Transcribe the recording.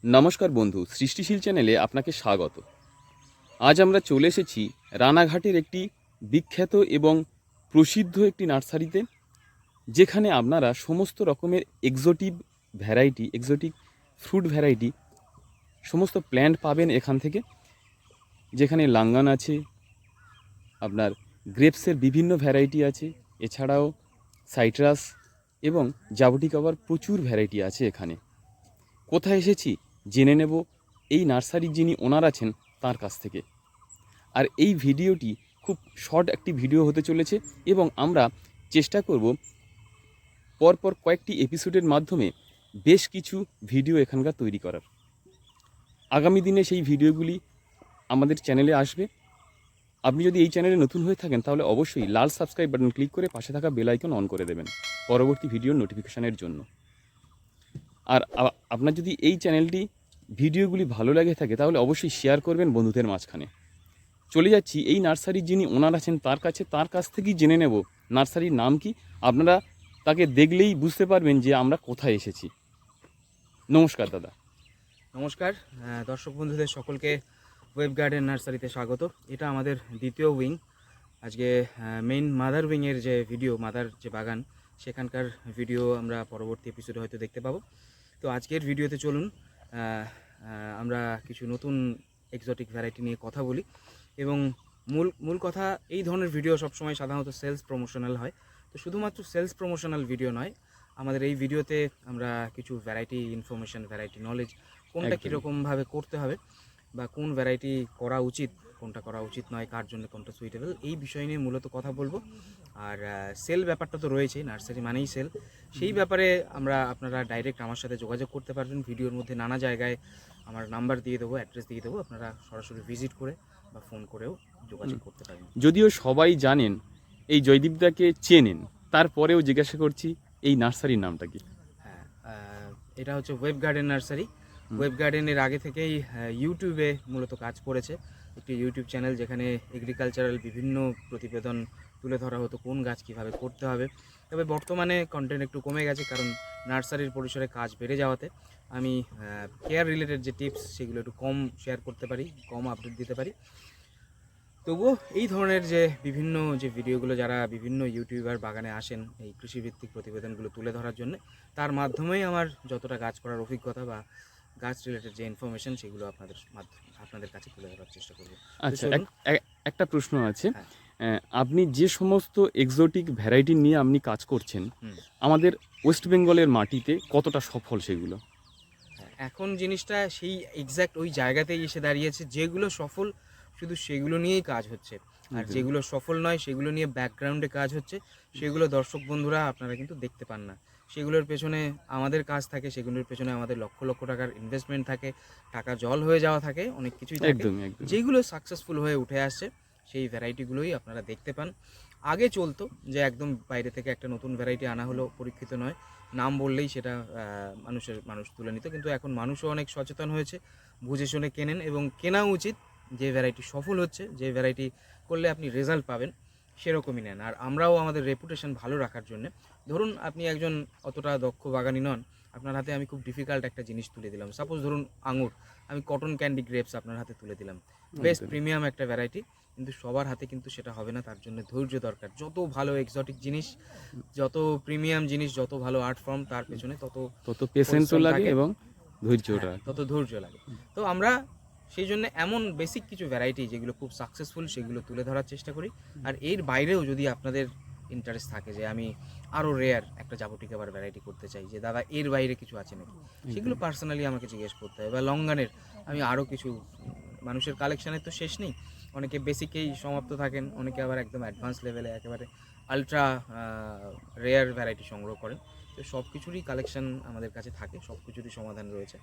নমস্কার বন্ধু, সৃষ্টিশীল চ্যানেলে আপনাকে স্বাগত। আজ আমরা চলে এসেছি রানাঘাটের একটি বিখ্যাত এবং প্রসিদ্ধ একটি নার্সারিতে, যেখানে আপনারা সমস্ত রকমের এক্সোটিক ফ্রুট ভ্যারাইটি সমস্ত প্ল্যান্ট পাবেন এখান থেকে। যেখানে লাঙ্গান আছে, আপনার গ্রেপসের বিভিন্ন ভ্যারাইটি আছে, এছাড়াও সাইট্রাস এবং জাবটিকাবার প্রচুর ভ্যারাইটি আছে এখানে। কোথায় এসেছি জেনে নেব এই নার্সারির যিনি ওনার আছেন তার কাছ থেকে। আর এই ভিডিওটি খুব শর্ট একটি ভিডিও হতে চলেছে এবং আমরা চেষ্টা করব পরপর কয়েকটি এপিসোডের মাধ্যমে বেশ কিছু ভিডিও এখানকার তৈরি করার। আগামী দিনে সেই ভিডিওগুলি আমাদের চ্যানেলে আসবে। আপনি যদি এই চ্যানেলে নতুন হয়ে থাকেন তাহলে অবশ্যই লাল সাবস্ক্রাইব বাটন ক্লিক করে পাশে থাকা বেল আইকন অন করে দেবেন পরবর্তী ভিডিওর নোটিফিকেশানের জন্য। আর আপনার যদি এই চ্যানেলটি ভিডিওগুলি ভালো লাগে থাকে তাহলে অবশ্যই শেয়ার করবেন বন্ধুদের মাঝখানে। চলে যাচ্ছি এই নার্সারির যিনি ওনার আছেন তার কাছ থেকেই জেনে নেব নার্সারির নাম কি। আপনারা তাকে দেখলেই বুঝতে পারবেন যে আমরা কোথায় এসেছি। নমস্কার দাদা। নমস্কার দর্শক বন্ধুদের সকলকে ওয়েব গার্ডেন নার্সারিতে স্বাগত। এটা আমাদের দ্বিতীয় উইং। আজকে মেইন মাদার উইংয়ের যে ভিডিও, মাদার যে বাগান, সেখানকার ভিডিও আমরা পরবর্তী এপিসোডে হয়তো দেখতে পাবো। তো আজকের ভিডিওতে চলুন আমরা কিছু নতুন এক্সোটিক ভ্যারাইটি নিয়ে কথা বলি। এবং মূল কথা, এই ধরনের ভিডিও সবসময় সাধারণত সেলস প্রমোশনাল হয়। তো শুধুমাত্র সেলস প্রমোশনাল ভিডিও নয়, আমাদের এই ভিডিওতে আমরা কিছু ভ্যারাইটি ইনফরমেশান, ভ্যারাইটি নলেজ, কোনটা কীরকমভাবে করতে হবে বা কোন ভ্যারাইটি করা উচিত, কোনটা করা উচিত নয়, কার জন্য কোনটা সুইটেবল, এই বিষয় নিয়ে মূলত কথা বলবো। আর সেল ব্যাপারটা তো রয়েছেই, নার্সারি মানেই সেল। সেই ব্যাপারে আপনারা ডাইরেক্ট আমার সাথে যোগাযোগ করতে পারবেন। ভিডিওর মধ্যে নানা জায়গায় আমার নাম্বার দিয়ে দেবো, অ্যাড্রেস দিয়ে দেবো, আপনারা সরাসরি ভিজিট করে বা ফোন করেও যোগাযোগ করতে পারবেন। যদিও সবাই জানেন, এই জয়দীপদাকে চেনেন, তারপরেও জিজ্ঞাসা করছি এই নার্সারির নামটা কি? হ্যাঁ, এটা হচ্ছে ওয়েব গার্ডেন নার্সারি। ওয়েব গার্ডেনের আগে থেকেই ইউটিউবে মূলত কাজ করেছে, একটি ইউটিউব চ্যানেল যেখানে এগ্রিকালচারাল বিভিন্ন প্রতিবেদন তুলে ধরা হতো, কোন গাছ কীভাবে করতে হবে। তবে বর্তমানে কন্টেন্ট একটু কমে গেছে, কারণ নার্সারির পরিসরে কাজ বেড়ে যাওয়াতে আমি কেয়ার রিলেটেড যে টিপস সেগুলো একটু কম শেয়ার করতে পারি, কম আপডেট দিতে পারি। তবুও এই ধরনের যে বিভিন্ন যে ভিডিওগুলো, যারা বিভিন্ন ইউটিউবার বাগানে আসেন এই কৃষিভিত্তিক প্রতিবেদনগুলো তুলে ধরার জন্য, তার মাধ্যমেই আমার যতটা গাছ করার অভিজ্ঞতা বা গাছ রিলেটেড যে ইনফরমেশন, সেগুলো আপনাদের কাছে তুলে ধরার চেষ্টা করব। আচ্ছা, একটা প্রশ্ন আছে। আপনি যে সমস্ত এক্সোটিক ভ্যারাইটি নিয়ে আপনি কাজ করছেন, আমাদের ওয়েস্ট বেঙ্গলের মাটিতে কতটা সফল সেগুলো? এখন জিনিসটা সেই এক্স্যাক্ট ওই জায়গাতেই এসে দাঁড়িয়েছে। যেগুলো সফল শুধু সেগুলো নিয়েই কাজ হচ্ছে, আর যেগুলো সফল নয় সেগুলো নিয়ে ব্যাকগ্রাউন্ডে কাজ হচ্ছে, সেগুলো দর্শক বন্ধুরা আপনারা কিন্তু দেখতে পান না। সেগুলোর পেছনে আমাদের কাজ থাকে, সেগুলোর পেছনে আমাদের লক্ষ লক্ষ টাকার ইনভেস্টমেন্ট থাকে, টাকা জল হয়ে যাওয়া থাকে, অনেক কিছুই থাকে। যেগুলো সাকসেসফুল হয়ে উঠে আসছে সেই ভ্যারাইটিগুলোই আপনারা দেখতে পান। আগে চলতো যে একদম বাইরে থেকে একটা নতুন ভ্যারাইটি আনা হলো, পরীক্ষিত নয়, নাম বললেই সেটা মানুষ তুলে নিত। কিন্তু এখন মানুষও অনেক সচেতন হয়েছে, বুঝে শুনে কেনেন, এবং কেনা উচিত। যে ভ্যারাইটি সফল হচ্ছে, যে ভ্যারাইটি করলে আপনি রেজাল্ট পাবেন, সেরকমই নেন। আর আমরাও আমাদের রেপুটেশন ভালো রাখার জন্য, ধরুন আপনি একজন অতটা দক্ষ বাগানি নন, আপনার হাতে আমি খুব ডিফিকাল্ট একটা জিনিস তুলে দিলাম, সাপোজ ধরুন আঙুর, আমি কটন ক্যান্ডি গ্রেপস আপনার হাতে তুলে দিলাম, বেস্ট প্রিমিয়াম একটা ভ্যারাইটি, কিন্তু সবার হাতে কিন্তু সেটা হবে না। তার জন্য ধৈর্য দরকার। যত ভালো এক্সোটিক জিনিস, যত প্রিমিয়াম জিনিস, যত ভালো আর্ট ফর্ম, তার পেছনে তত পেশেন্সও লাগে এবং ধৈর্যটা, তত ধৈর্য লাগে। তো আমরা সেই জন্য এমন বেসিক কিছু ভ্যারাইটি যেগুলো খুব সাকসেসফুল, সেগুলো তুলে ধরার চেষ্টা করি। আর এর বাইরেও যদি আপনাদের ইন্টারেস্ট থাকে যে আমি আরও রেয়ার একটা জাবটিকাবার ভ্যারাইটি করতে চাই, যে দাদা এর বাইরে কিছু আছে নাকি, সেগুলো পার্সোনালি আমাকে জিজ্ঞেস করতে হবে। বা লঙ্গানের আমি আরও কিছু, মানুষের কালেকশানের তো শেষ নেই, অনেকে বেসিকেই সমাপ্ত থাকেন, অনেকে আবার একদম অ্যাডভান্স লেভেলে একেবারে আলট্রা রেয়ার ভ্যারাইটি সংগ্রহ করেন। তো সব কিছুরই কালেকশান আমাদের কাছে থাকে, সব কিছুরই সমাধান রয়েছে।